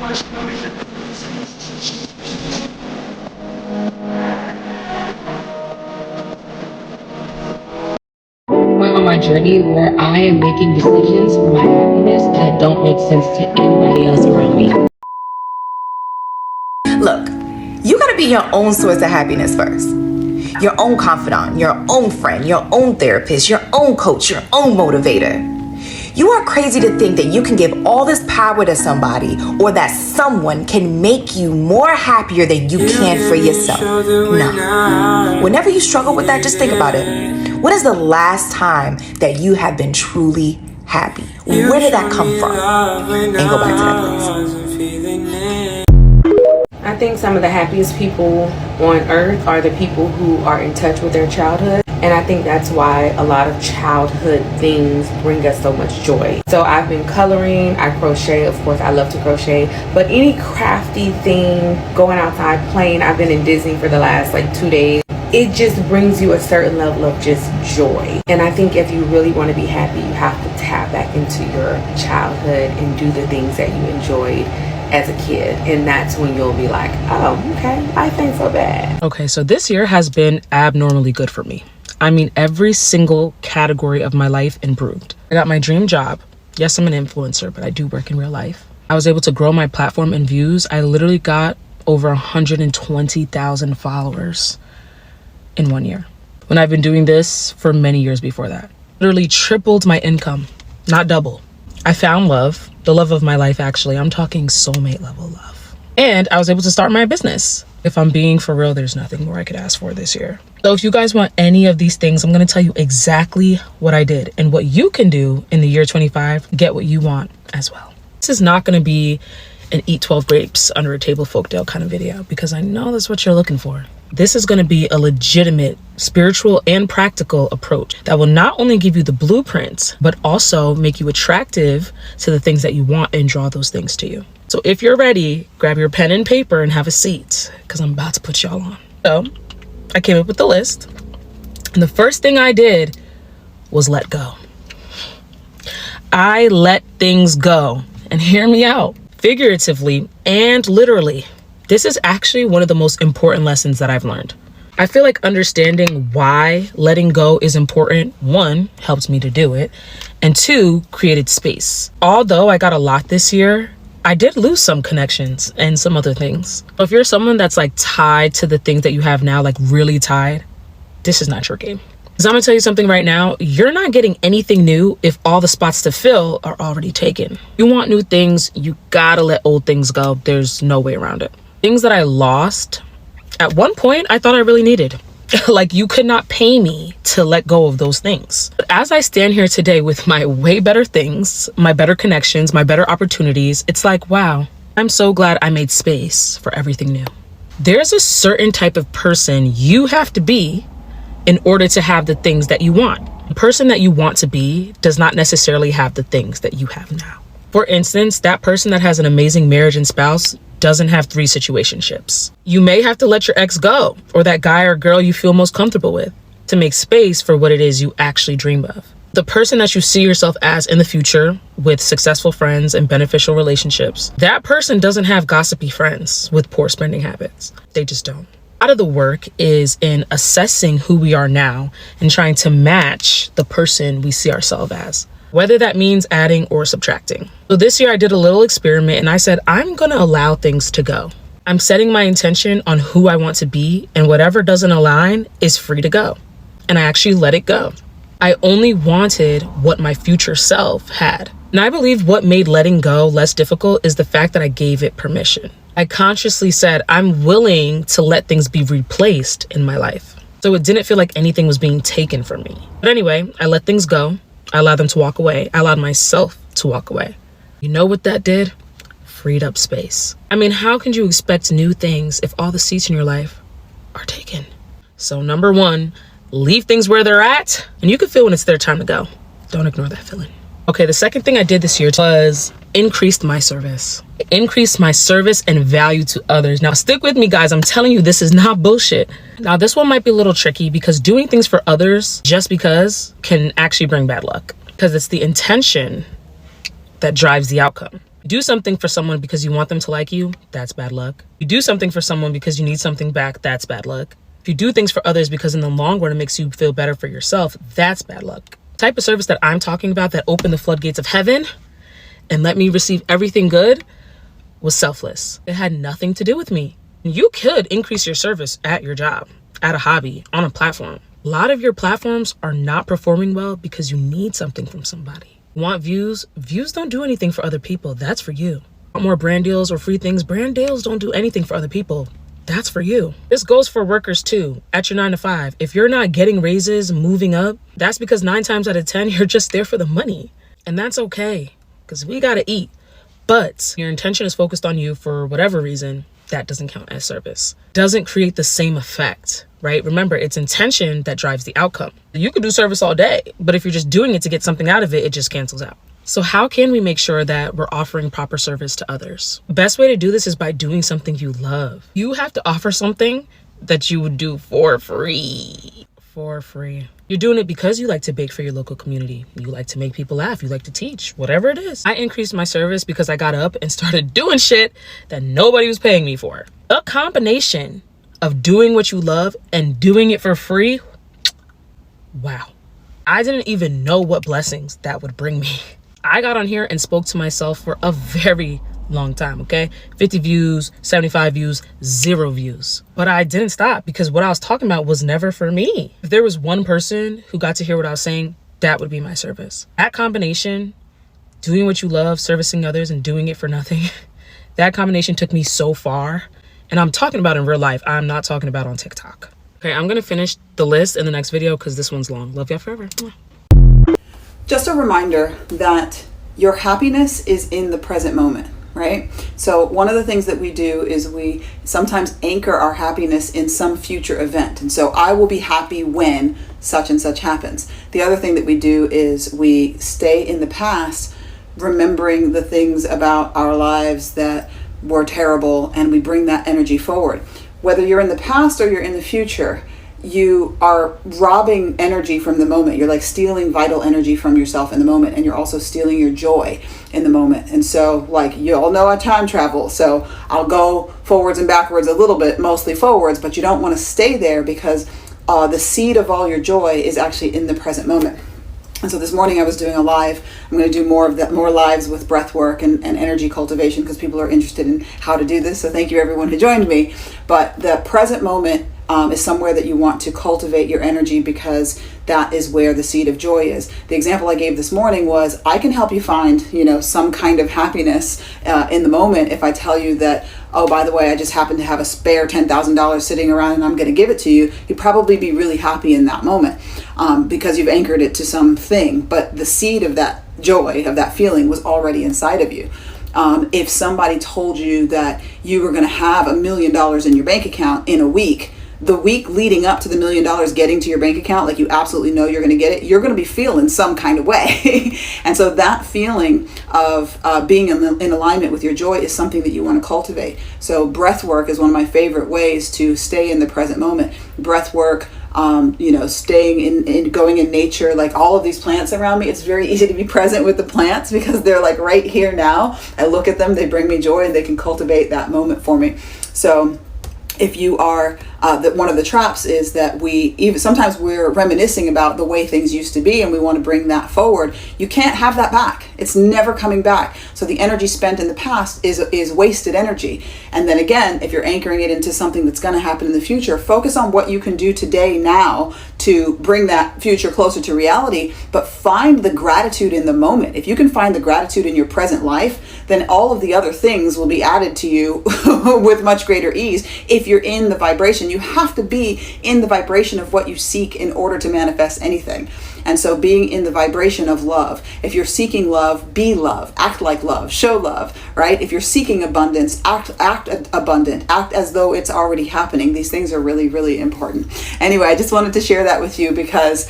On my journey where I am making decisions for my happiness that don't make sense to anybody else around me. Look, you gotta be your own source of happiness first. Your own confidant, your own friend, your own therapist, your own coach, your own motivator. You are crazy to think that you can give all this power to somebody or that someone can make you more happier than you can for yourself. No. Whenever you struggle with that, just think about it. When is the last time that you have been truly happy? Where did that come from? And go back to that place. I think some of the happiest people on earth are the people who are in touch with their childhood. And I think that's why a lot of childhood things bring us so much joy. So I've been coloring, I crochet, of course I love to crochet, but any crafty thing, going outside playing, I've been in Disney for the last 2 days. It just brings you a certain level of just joy. And I think if you really want to be happy, you have to tap back into your childhood and do the things that you enjoyed as a kid, and that's when you'll be like, oh, okay, life ain't so bad. Okay, so this year has been abnormally good for me. I mean, every single category of my life improved. I got my dream job. Yes, I'm an influencer, but I do work in real life. I was able to grow my platform and views. I literally got over 120,000 followers in 1 year, when I've been doing this for many years before that. Literally tripled my income, not double. I found love, the love of my life actually. I'm talking soulmate level love. And I was able to start my business. If I'm being for real, there's nothing more I could ask for this year. So if you guys want any of these things, I'm gonna tell you exactly what I did and what you can do in the year 25, get what you want as well. This is not gonna be an eat 12 grapes under a table folktale kind of video, because I know that's what you're looking for. This is going to be a legitimate spiritual and practical approach that will not only give you the blueprints, but also make you attractive to the things that you want and draw those things to you. So if you're ready, grab your pen and paper and have a seat, because I'm about to put y'all on. So I came up with the list, and the first thing I did was let go. I let things go, and hear me out, figuratively and literally. This is actually one of the most important lessons that I've learned. I feel like understanding why letting go is important, one, helped me to do it, and two, created space. Although I got a lot this year, I did lose some connections and some other things. If you're someone that's tied to the things that you have now, really tied, this is not your game. Because I'm gonna tell you something right now, you're not getting anything new if all the spots to fill are already taken. You want new things, you gotta let old things go. There's no way around it. Things that I lost, at one point, I thought I really needed. You could not pay me to let go of those things. But as I stand here today with my way better things, my better connections, my better opportunities, it's wow, I'm so glad I made space for everything new. There's a certain type of person you have to be in order to have the things that you want. The person that you want to be does not necessarily have the things that you have now. For instance, that person that has an amazing marriage and spouse doesn't have 3 situationships. You may have to let your ex go, or that guy or girl you feel most comfortable with, to make space for what it is you actually dream of. The person that you see yourself as in the future, with successful friends and beneficial relationships, that person doesn't have gossipy friends with poor spending habits. They just don't. A lot of the work is in assessing who we are now and trying to match the person we see ourselves as, whether that means adding or subtracting. So this year I did a little experiment and I said, I'm gonna allow things to go. I'm setting my intention on who I want to be, and whatever doesn't align is free to go. And I actually let it go. I only wanted what my future self had. And I believe what made letting go less difficult is the fact that I gave it permission. I consciously said, I'm willing to let things be replaced in my life. So it didn't feel like anything was being taken from me. But anyway, I let things go. I allowed them to walk away. I allowed myself to walk away. You know what that did? Freed up space. I mean, how can you expect new things if all the seats in your life are taken? So number 1, leave things where they're at, and you can feel when it's their time to go. Don't ignore that feeling. Okay, the second thing I did this year was increased my service. Increased my service and value to others. Now stick with me, guys. I'm telling you, this is not bullshit. Now this one might be a little tricky because doing things for others just because can actually bring bad luck, because it's the intention that drives the outcome. You do something for someone because you want them to like you, that's bad luck. You do something for someone because you need something back, that's bad luck. If you do things for others because in the long run it makes you feel better for yourself, that's bad luck. The type of service that I'm talking about that opened the floodgates of heaven and let me receive everything good was selfless. It had nothing to do with me. You could increase your service at your job, at a hobby, on a platform. A lot of your platforms are not performing well because you need something from somebody. Want views? Views don't do anything for other people. That's for you. Want more brand deals or free things? Brand deals don't do anything for other people. That's for you. This goes for workers too. At your 9 to 5, if you're not getting raises, moving up, that's because 9 times out of 10, you're just there for the money. And that's okay, because we gotta eat. But your intention is focused on you for whatever reason, that doesn't count as service. Doesn't create the same effect, right? Remember, it's intention that drives the outcome. You could do service all day, but if you're just doing it to get something out of it, it just cancels out. So how can we make sure that we're offering proper service to others? Best way to do this is by doing something you love. You have to offer something that you would do for free. For free. You're doing it because you like to bake for your local community. You like to make people laugh. You like to teach, whatever it is. I increased my service because I got up and started doing shit that nobody was paying me for. A combination of doing what you love and doing it for free. Wow. I didn't even know what blessings that would bring me. I got on here and spoke to myself for a very long time, okay? 50 views, 75 views, 0 views. But I didn't stop because what I was talking about was never for me. If there was one person who got to hear what I was saying, that would be my service. That combination, doing what you love, servicing others, and doing it for nothing, that combination took me so far. And I'm talking about in real life. I'm not talking about on TikTok. Okay, I'm gonna finish the list in the next video because this one's long. Love y'all forever. Just a reminder that your happiness is in the present moment, right? So one of the things that we do is we sometimes anchor our happiness in some future event. And so I will be happy when such and such happens. The other thing that we do is we stay in the past, remembering the things about our lives that were terrible, and we bring that energy forward. Whether you're in the past or you're in the future, you are robbing energy from the moment. You're like stealing vital energy from yourself in the moment, and you're also stealing your joy in the moment. And so, like, you all know I time travel, so I'll go forwards and backwards a little bit, mostly forwards, but you don't want to stay there because the seed of all your joy is actually in the present moment. And so this morning I was doing a live. I'm going to do more of that, more lives with breath work and energy cultivation because people are interested in how to do this. So thank you everyone who joined me. But the present moment is somewhere that you want to cultivate your energy because that is where the seed of joy is. The example I gave this morning was I can help you find, some kind of happiness in the moment if I tell you that, oh, by the way, I just happen to have a spare $10,000 sitting around and I'm going to give it to you. You'd probably be really happy in that moment because you've anchored it to something. But the seed of that joy, of that feeling was already inside of you. If somebody told you that you were going to have $1 million in your bank account in a week, the week leading up to the $1 million getting to your bank account, like you absolutely know you're going to get it, you're going to be feeling some kind of way. And so that feeling of being in alignment with your joy is something that you want to cultivate. So breath work is one of my favorite ways to stay in the present moment. Breath work, staying in going in nature, like all of these plants around me. It's very easy to be present with the plants because they're like right here now. I look at them, they bring me joy, and they can cultivate that moment for me. So if you are, one of the traps is that sometimes we're reminiscing about the way things used to be and we want to bring that forward. You can't have that back. It's never coming back. So the energy spent in the past is wasted energy. And then again, if you're anchoring it into something that's going to happen in the future, focus on what you can do today now to bring that future closer to reality, but find the gratitude in the moment. If you can find the gratitude in your present life, then all of the other things will be added to you with much greater ease. If you're in the vibration, you have to be in the vibration of what you seek in order to manifest anything. And so being in the vibration of love, if you're seeking love, be love, act like love, show love, right? If you're seeking abundance, act abundant, act as though it's already happening. These things are really, really important. Anyway, I just wanted to share that with you because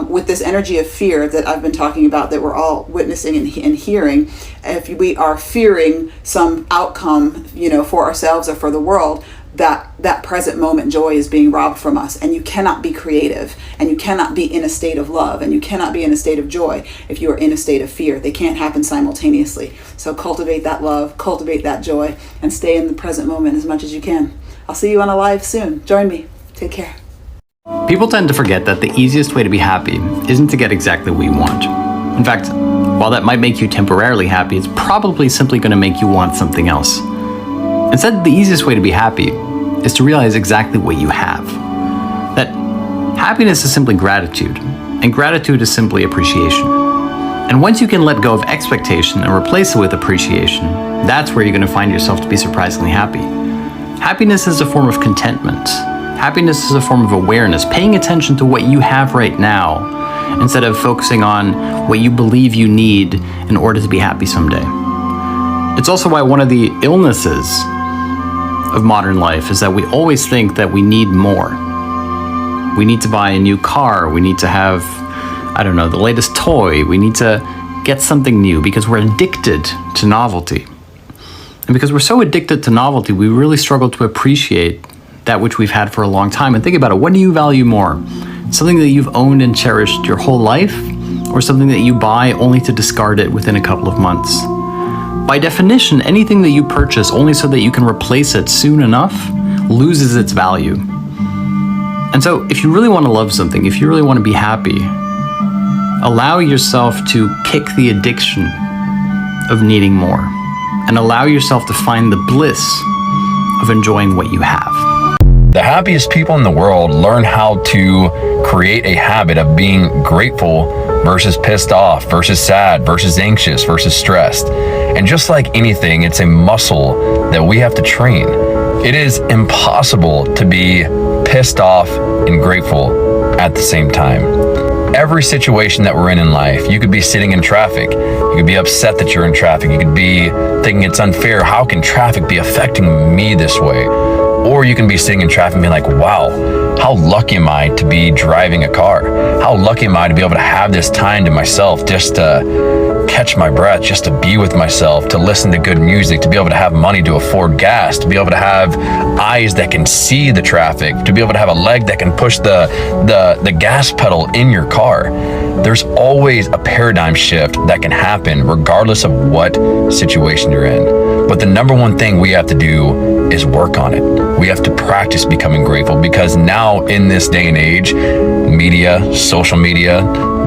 with this energy of fear that I've been talking about, that we're all witnessing and hearing, if we are fearing some outcome, for ourselves or for the world, that present moment joy is being robbed from us, and you cannot be creative, and you cannot be in a state of love, and you cannot be in a state of joy if you are in a state of fear. They can't happen simultaneously. So cultivate that love, cultivate that joy, and stay in the present moment as much as you can. I'll see you on a live soon. Join me. Take care. People tend to forget that the easiest way to be happy isn't to get exactly what you want. In fact, while that might make you temporarily happy, it's probably simply going to make you want something else. Instead, the easiest way to be happy is to realize exactly what you have. That happiness is simply gratitude, and gratitude is simply appreciation. And once you can let go of expectation and replace it with appreciation, that's where you're going to find yourself to be surprisingly happy. Happiness is a form of contentment. Happiness is a form of awareness, paying attention to what you have right now, instead of focusing on what you believe you need in order to be happy someday. It's also why one of the illnesses of modern life is that we always think that we need more. We need to buy a new car, we need to have, the latest toy, we need to get something new because we're addicted to novelty. And because we're so addicted to novelty, we really struggle to appreciate that which we've had for a long time. And think about it, what do you value more? Something that you've owned and cherished your whole life, or something that you buy only to discard it within a couple of months? By definition, anything that you purchase only so that you can replace it soon enough loses its value. And so if you really want to love something, if you really want to be happy, allow yourself to kick the addiction of needing more and allow yourself to find the bliss of enjoying what you have. The happiest people in the world learn how to create a habit of being grateful versus pissed off, versus sad, versus anxious, versus stressed. And just like anything, it's a muscle that we have to train. It is impossible to be pissed off and grateful at the same time. Every situation that we're in life, you could be sitting in traffic. You could be upset that you're in traffic. You could be thinking it's unfair. How can traffic be affecting me this way? Or you can be sitting in traffic and being like, wow, how lucky am I to be driving a car? How lucky am I to be able to have this time to myself, just to catch my breath, just to be with myself, to listen to good music, to be able to have money to afford gas, to be able to have eyes that can see the traffic, to be able to have a leg that can push the gas pedal in your car. There's always a paradigm shift that can happen regardless of what situation you're in. But the number one thing we have to do is work on it. We have to practice becoming grateful, because now in this day and age, media, social media,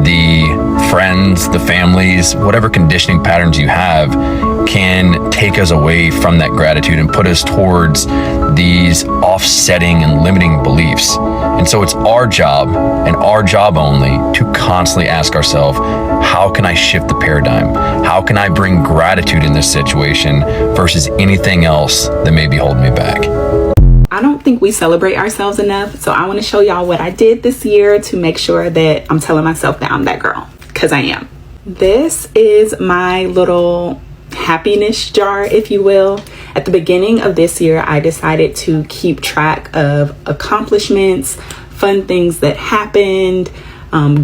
the friends, the families, whatever conditioning patterns you have can take us away from that gratitude and put us towards these offsetting and limiting beliefs. And so it's our job, and our job only, to constantly ask ourselves, how can I shift the paradigm? How can I bring gratitude in this situation versus anything else that may be holding me back? I don't think we celebrate ourselves enough, so I want to show y'all what I did this year to make sure that I'm telling myself that I'm that girl, because I am. This is my little happiness jar, if you will. At the beginning of this year, I decided to keep track of accomplishments, fun things that happened,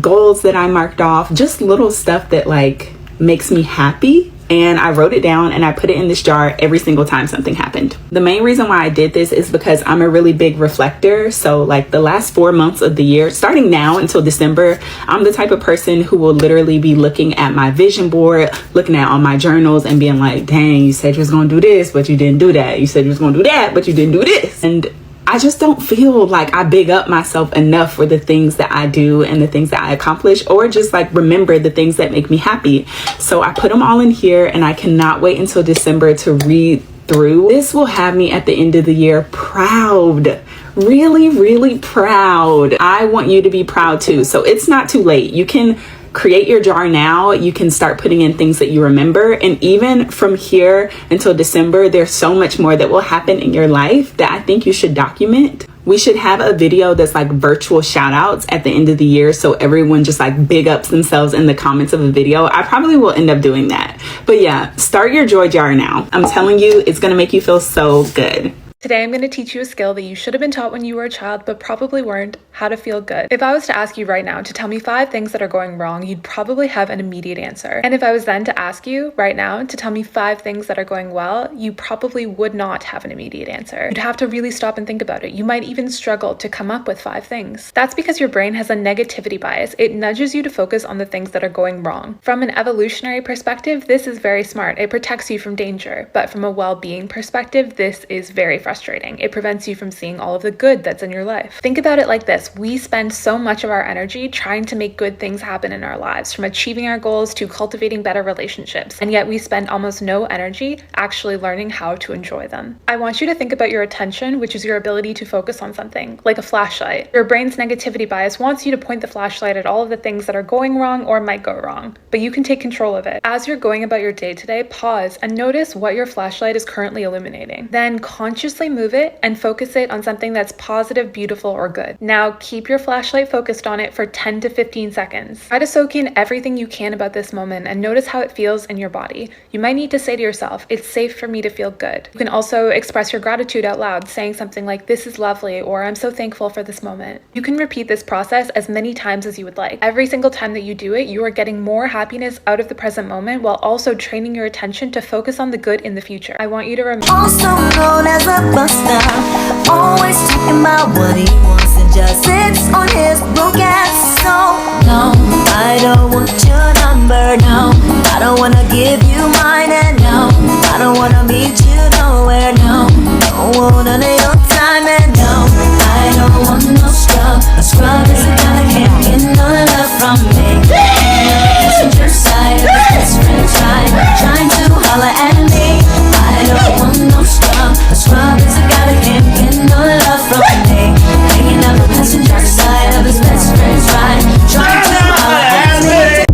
goals that I marked off, just little stuff that like makes me happy. And I wrote it down and I put it in this jar every single time something happened. The main reason why I did this is because I'm a really big reflector. So like the last 4 months of the year, starting now until December, I'm the type of person who will literally be looking at my vision board, looking at all my journals and being like, dang, you said you was going to do this, but you didn't do that. You said you was going to do that, but you didn't do this. And I just don't feel like I big up myself enough for the things that I do and the things that I accomplish, or just like remember the things that make me happy. So I put them all in here and I cannot wait until December to read through. This will have me at the end of the year proud. Really, really proud. I want you to be proud too. So it's not too late. You can create your jar now. You can start putting in things that you remember. And even from here until December, there's so much more that will happen in your life that I think you should document. We should have a video that's like virtual shout outs at the end of the year, so everyone just like big ups themselves in the comments of a video. I probably will end up doing that. But yeah, start your joy jar now. I'm telling you, it's gonna make you feel so good. Today I'm going to teach you a skill that you should have been taught when you were a child but probably weren't, how to feel good. If I was to ask you right now to tell me 5 things that are going wrong, you'd probably have an immediate answer. And if I was then to ask you right now to tell me 5 things that are going well, you probably would not have an immediate answer. You'd have to really stop and think about it. You might even struggle to come up with 5 things. That's because your brain has a negativity bias. It nudges you to focus on the things that are going wrong. From an evolutionary perspective, this is very smart. It protects you from danger. But from a well-being perspective, this is very frustrating. It prevents you from seeing all of the good that's in your life. Think about it like this. We spend so much of our energy trying to make good things happen in our lives, from achieving our goals to cultivating better relationships, and yet we spend almost no energy actually learning how to enjoy them. I want you to think about your attention, which is your ability to focus on something, like a flashlight. Your brain's negativity bias wants you to point the flashlight at all of the things that are going wrong or might go wrong, but you can take control of it. As you're going about your day today, pause and notice what your flashlight is currently illuminating. Then consciously move it and focus it on something that's positive, beautiful, or good. Now keep your flashlight focused on it for 10 to 15 seconds. Try to soak in everything you can about this moment and notice how it feels in your body. You might need to say to yourself, it's safe for me to feel good. You can also express your gratitude out loud, saying something like, this is lovely, or I'm so thankful for this moment. You can repeat this process as many times as you would like. Every single time that you do it, you are getting more happiness out of the present moment while also training your attention to focus on the good in the future. I want you to remember. Also known as a buster, always talking about what he wants and just sits on his broke ass. So no, I don't want your number, no. I don't wanna give you mine, and no, I don't wanna meet you nowhere, no. Don't want none of your time, and no, I don't want no scrub. A scrub is a guy that can't get no love from me. Passenger side of his best friend's ride, trying to holler at me. I don't want no scrub. A scrub is a guy that can't get no love from me. Hanging out the passenger side of his best friend's ride, trying to holler at me.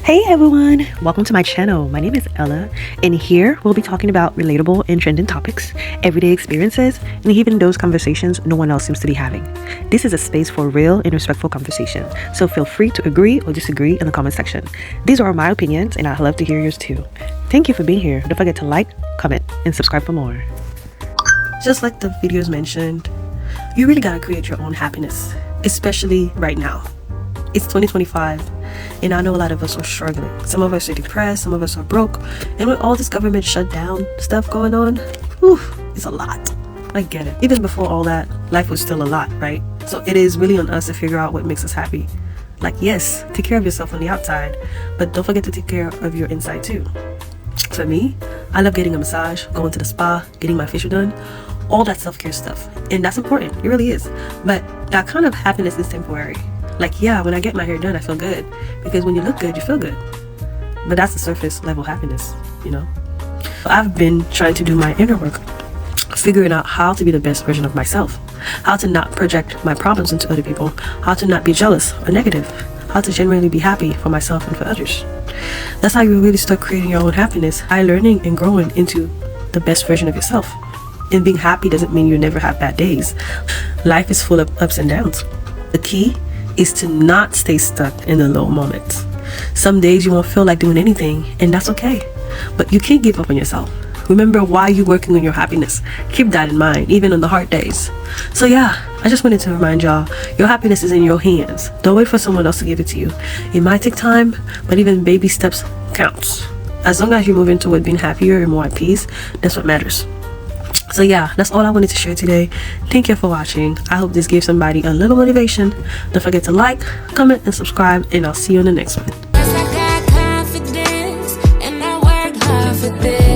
Hey everyone, welcome to my channel. My name is Ella, and here we'll be talking about relatable and trending topics, everyday experiences, and even those conversations no one else seems to be having. This is a space for real and respectful conversation, so feel free to agree or disagree in the comment section. These are my opinions, and I'd love to hear yours too. Thank you for being here. Don't forget to like, comment, and subscribe for more. Just like the videos mentioned, you really gotta create your own happiness, especially right now. It's 2025, and I know a lot of us are struggling. Some of us are depressed, some of us are broke, and with all this government shutdown stuff going on, whew, it's a lot. I get it. Even before all that, life was still a lot, right? So it is really on us to figure out what makes us happy. Like, yes, take care of yourself on the outside, but don't forget to take care of your inside too. For me, I love getting a massage, going to the spa, getting my facial done, all that self-care stuff. And that's important, it really is. But that kind of happiness is temporary. Like, yeah, when I get my hair done, I feel good. Because when you look good, you feel good. But that's the surface level happiness, you know? I've been trying to do my inner work, figuring out how to be the best version of myself, how to not project my problems into other people, how to not be jealous or negative, how to genuinely be happy for myself and for others. That's how you really start creating your own happiness, by learning and growing into the best version of yourself. And being happy doesn't mean you never have bad days. Life is full of ups and downs. The key is to not stay stuck in the low moments. Some days you won't feel like doing anything, and that's okay. But you can't give up on yourself. Remember why you're working on your happiness. Keep that in mind, even on the hard days. So yeah, I just wanted to remind y'all, your happiness is in your hands. Don't wait for someone else to give it to you. It might take time, but even baby steps counts. As long as you're moving toward being happier and more at peace, that's what matters. So yeah, that's all I wanted to share today. Thank you for watching. I hope this gave somebody a little motivation. Don't forget to like, comment, and subscribe, and I'll see you in the next one. I got confidence, and I worked hard for this.